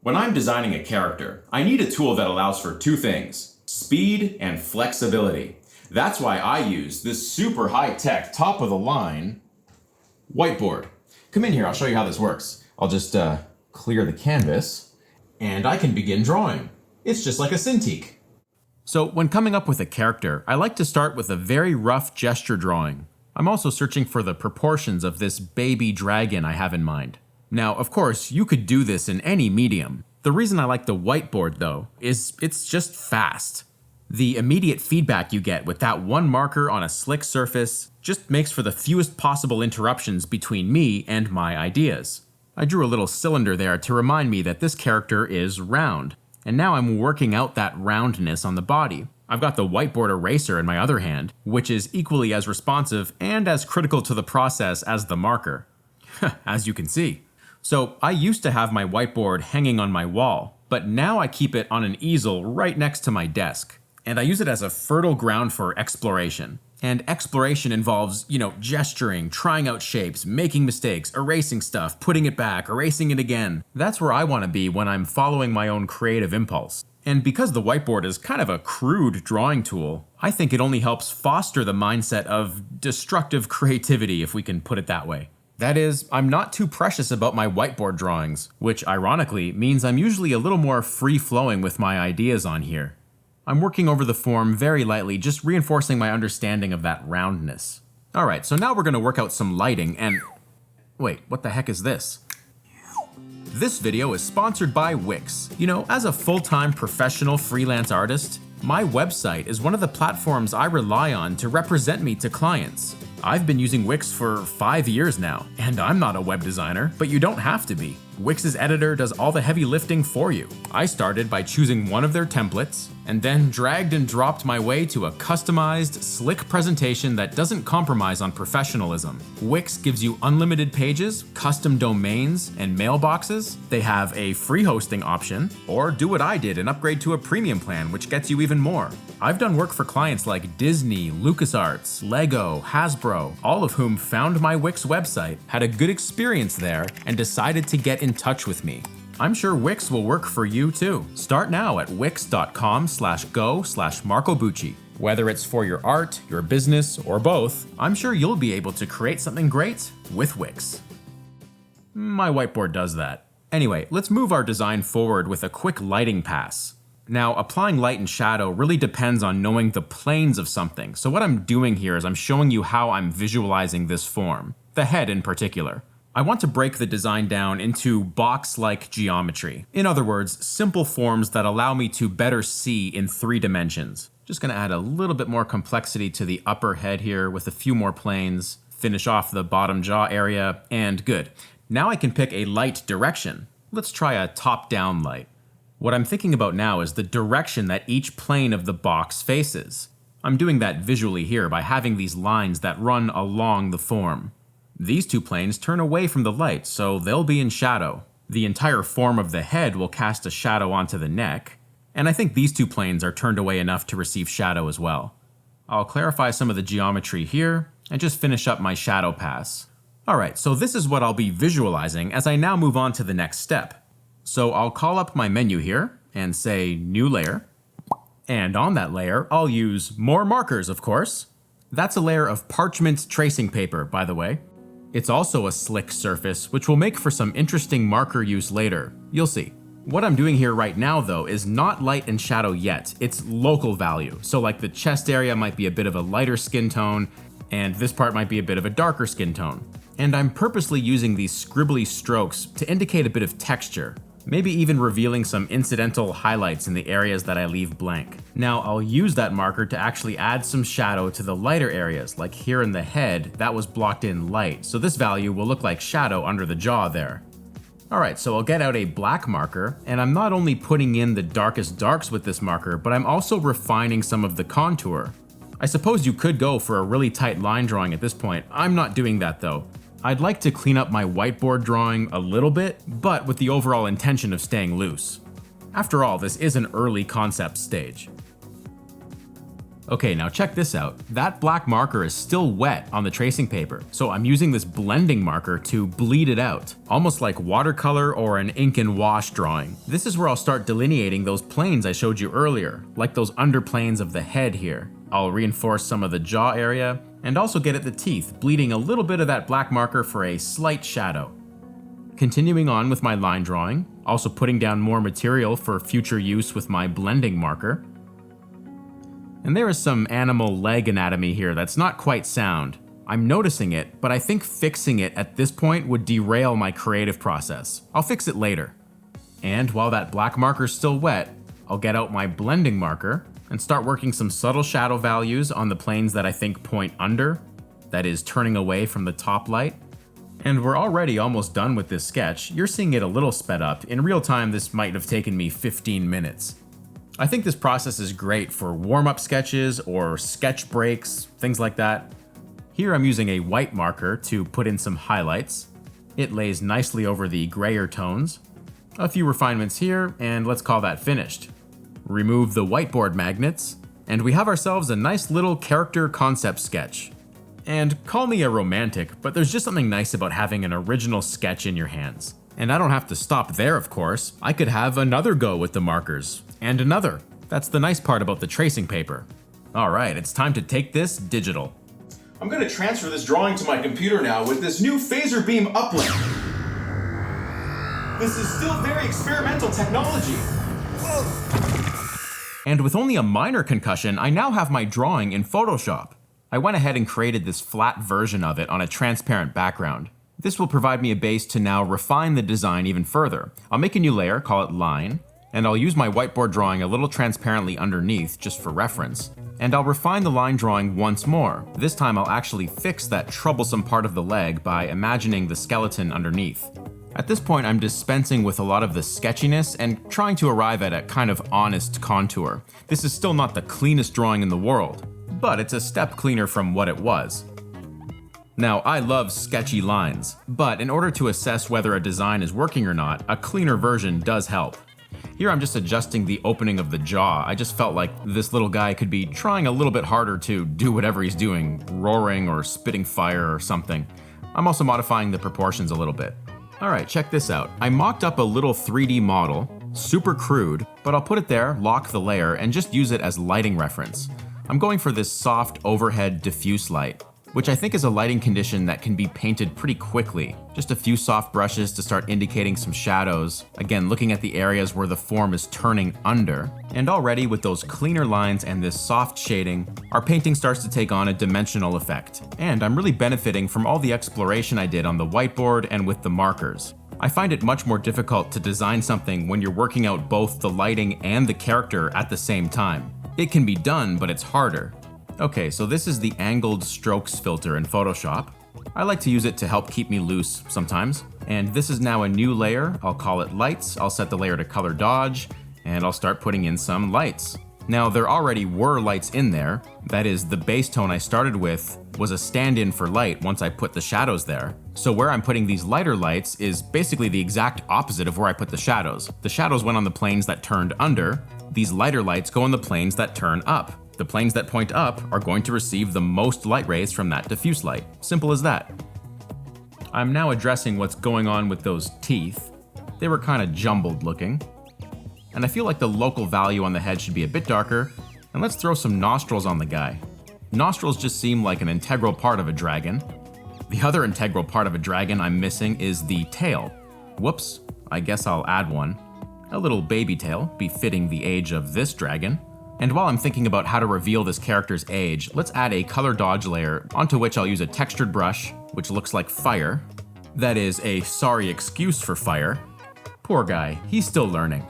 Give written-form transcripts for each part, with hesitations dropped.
When I'm designing a character, I need a tool that allows for two things: speed and flexibility. That's why I use this super high-tech, top-of-the-line whiteboard. Come in here, I'll show you how this works. I'll just clear the canvas, and I can begin drawing. It's just like a Cintiq. So when coming up with a character, I like to start with a very rough gesture drawing. I'm also searching for the proportions of this baby dragon I have in mind. Now, of course, you could do this in any medium. The reason I like the whiteboard, though, is it's just fast. The immediate feedback you get with that one marker on a slick surface just makes for the fewest possible interruptions between me and my ideas. I drew a little cylinder there to remind me that this character is round, and now I'm working out that roundness on the body. I've got the whiteboard eraser in my other hand, which is equally as responsive and as critical to the process as the marker. As you can see. So I used to have my whiteboard hanging on my wall, but now I keep it on an easel right next to my desk. And I use it as a fertile ground for exploration. And exploration involves, gesturing, trying out shapes, making mistakes, erasing stuff, putting it back, erasing it again. That's where I want to be when I'm following my own creative impulse. And because the whiteboard is kind of a crude drawing tool, I think it only helps foster the mindset of destructive creativity, if we can put it that way. That is, I'm not too precious about my whiteboard drawings, which ironically means I'm usually a little more free-flowing with my ideas on here. I'm working over the form very lightly, just reinforcing my understanding of that roundness. Alright, so now we're going to work out some lighting and... Wait, what the heck is this? This video is sponsored by Wix. As a full-time professional freelance artist, my website is one of the platforms I rely on to represent me to clients. I've been using Wix for 5 years now, and I'm not a web designer, but you don't have to be. Wix's editor does all the heavy lifting for you. I started by choosing one of their templates, and then dragged and dropped my way to a customized, slick presentation that doesn't compromise on professionalism. Wix gives you unlimited pages, custom domains, and mailboxes. They have a free hosting option, or do what I did and upgrade to a premium plan, which gets you even more. I've done work for clients like Disney, LucasArts, Lego, Hasbro, all of whom found my Wix website, had a good experience there, and decided to get in touch with me. I'm sure Wix will work for you too. Start now at wix.com/go/MarcoBucci. Whether it's for your art, your business, or both, I'm sure you'll be able to create something great with Wix. My whiteboard does that. Anyway, let's move our design forward with a quick lighting pass. Now, applying light and shadow really depends on knowing the planes of something, so what I'm doing here is I'm showing you how I'm visualizing this form, the head in particular. I want to break the design down into box-like geometry. In other words, simple forms that allow me to better see in 3 dimensions. Just gonna add a little bit more complexity to the upper head here with a few more planes, finish off the bottom jaw area, and good. Now I can pick a light direction. Let's try a top-down light. What I'm thinking about now is the direction that each plane of the box faces. I'm doing that visually here by having these lines that run along the form. These 2 planes turn away from the light, so they'll be in shadow. The entire form of the head will cast a shadow onto the neck, and I think these 2 planes are turned away enough to receive shadow as well. I'll clarify some of the geometry here, and just finish up my shadow pass. Alright, so this is what I'll be visualizing as I now move on to the next step. So I'll call up my menu here, and say New Layer, and on that layer, I'll use more markers, of course. That's a layer of parchment tracing paper, by the way. It's also a slick surface, which will make for some interesting marker use later. You'll see. What I'm doing here right now, though, is not light and shadow yet. It's local value. So like the chest area might be a bit of a lighter skin tone, and this part might be a bit of a darker skin tone. And I'm purposely using these scribbly strokes to indicate a bit of texture. Maybe even revealing some incidental highlights in the areas that I leave blank. Now I'll use that marker to actually add some shadow to the lighter areas, like here in the head, that was blocked in light, so this value will look like shadow under the jaw there. Alright, so I'll get out a black marker, and I'm not only putting in the darkest darks with this marker, but I'm also refining some of the contour. I suppose you could go for a really tight line drawing at this point. I'm not doing that though. I'd like to clean up my whiteboard drawing a little bit, but with the overall intention of staying loose. After all, this is an early concept stage. Okay, now check this out. That black marker is still wet on the tracing paper, so I'm using this blending marker to bleed it out, almost like watercolor or an ink and wash drawing. This is where I'll start delineating those planes I showed you earlier, like those underplanes of the head here. I'll reinforce some of the jaw area, and also get at the teeth, bleeding a little bit of that black marker for a slight shadow. Continuing on with my line drawing, also putting down more material for future use with my blending marker. And there is some animal leg anatomy here that's not quite sound. I'm noticing it, but I think fixing it at this point would derail my creative process. I'll fix it later. And while that black marker's still wet, I'll get out my blending marker and start working some subtle shadow values on the planes that I think point under, that is turning away from the top light. And we're already almost done with this sketch. You're seeing it a little sped up. In real time, this might have taken me 15 minutes. I think this process is great for warm-up sketches or sketch breaks, things like that. Here I'm using a white marker to put in some highlights. It lays nicely over the grayer tones. A few refinements here, and let's call that finished. Remove the whiteboard magnets, and we have ourselves a nice little character concept sketch. And call me a romantic, but there's just something nice about having an original sketch in your hands. And I don't have to stop there, of course. I could have another go with the markers. And another. That's the nice part about the tracing paper. Alright, it's time to take this digital. I'm going to transfer this drawing to my computer now with this new phaser beam uplink. This is still very experimental technology. And with only a minor concussion, I now have my drawing in Photoshop. I went ahead and created this flat version of it on a transparent background. This will provide me a base to now refine the design even further. I'll make a new layer, call it line, and I'll use my whiteboard drawing a little transparently underneath just for reference. And I'll refine the line drawing once more. This time I'll actually fix that troublesome part of the leg by imagining the skeleton underneath. At this point I'm dispensing with a lot of the sketchiness and trying to arrive at a kind of honest contour. This is still not the cleanest drawing in the world, but it's a step cleaner from what it was. Now, I love sketchy lines, but in order to assess whether a design is working or not, a cleaner version does help. Here I'm just adjusting the opening of the jaw. I just felt like this little guy could be trying a little bit harder to do whatever he's doing, roaring or spitting fire or something. I'm also modifying the proportions a little bit. Alright, check this out. I mocked up a little 3D model, super crude, but I'll put it there, lock the layer, and just use it as lighting reference. I'm going for this soft overhead diffuse light, which I think is a lighting condition that can be painted pretty quickly. Just a few soft brushes to start indicating some shadows. Again, looking at the areas where the form is turning under. And already with those cleaner lines and this soft shading, our painting starts to take on a dimensional effect. And I'm really benefiting from all the exploration I did on the whiteboard and with the markers. I find it much more difficult to design something when you're working out both the lighting and the character at the same time. It can be done, but it's harder. Okay, so this is the angled strokes filter in Photoshop. I like to use it to help keep me loose sometimes. And this is now a new layer. I'll call it lights. I'll set the layer to color dodge, and I'll start putting in some lights. Now, there already were lights in there. That is, the base tone I started with was a stand-in for light once I put the shadows there. So where I'm putting these lighter lights is basically the exact opposite of where I put the shadows. The shadows went on the planes that turned under. These lighter lights go on the planes that turn up. The planes that point up are going to receive the most light rays from that diffuse light. Simple as that. I'm now addressing what's going on with those teeth. They were kind of jumbled looking. And I feel like the local value on the head should be a bit darker. And let's throw some nostrils on the guy. Nostrils just seem like an integral part of a dragon. The other integral part of a dragon I'm missing is the tail. Whoops, I guess I'll add one. A little baby tail, befitting the age of this dragon. And while I'm thinking about how to reveal this character's age, let's add a color dodge layer onto which I'll use a textured brush, which looks like fire. That is a sorry excuse for fire. Poor guy, he's still learning.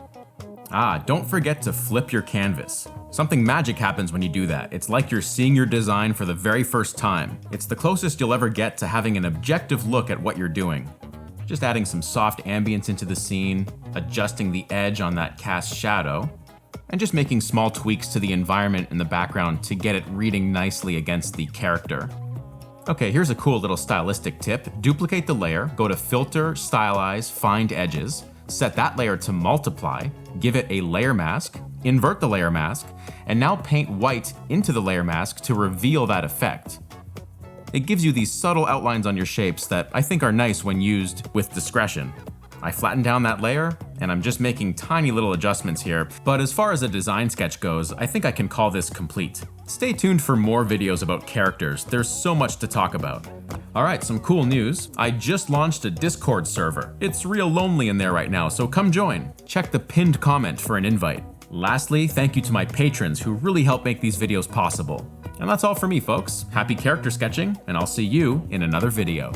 Don't forget to flip your canvas. Something magic happens when you do that. It's like you're seeing your design for the very first time. It's the closest you'll ever get to having an objective look at what you're doing. Just adding some soft ambience into the scene, adjusting the edge on that cast shadow, and just making small tweaks to the environment in the background to get it reading nicely against the character. Okay, here's a cool little stylistic tip. Duplicate the layer, go to Filter, Stylize, Find Edges, set that layer to multiply, give it a layer mask, invert the layer mask, and now paint white into the layer mask to reveal that effect. It gives you these subtle outlines on your shapes that I think are nice when used with discretion. I flattened down that layer, and I'm just making tiny little adjustments here, but as far as a design sketch goes, I think I can call this complete. Stay tuned for more videos about characters, there's so much to talk about. Alright, some cool news. I just launched a Discord server. It's real lonely in there right now, so come join. Check the pinned comment for an invite. Lastly, thank you to my patrons who really help make these videos possible. And that's all for me, folks. Happy character sketching, and I'll see you in another video.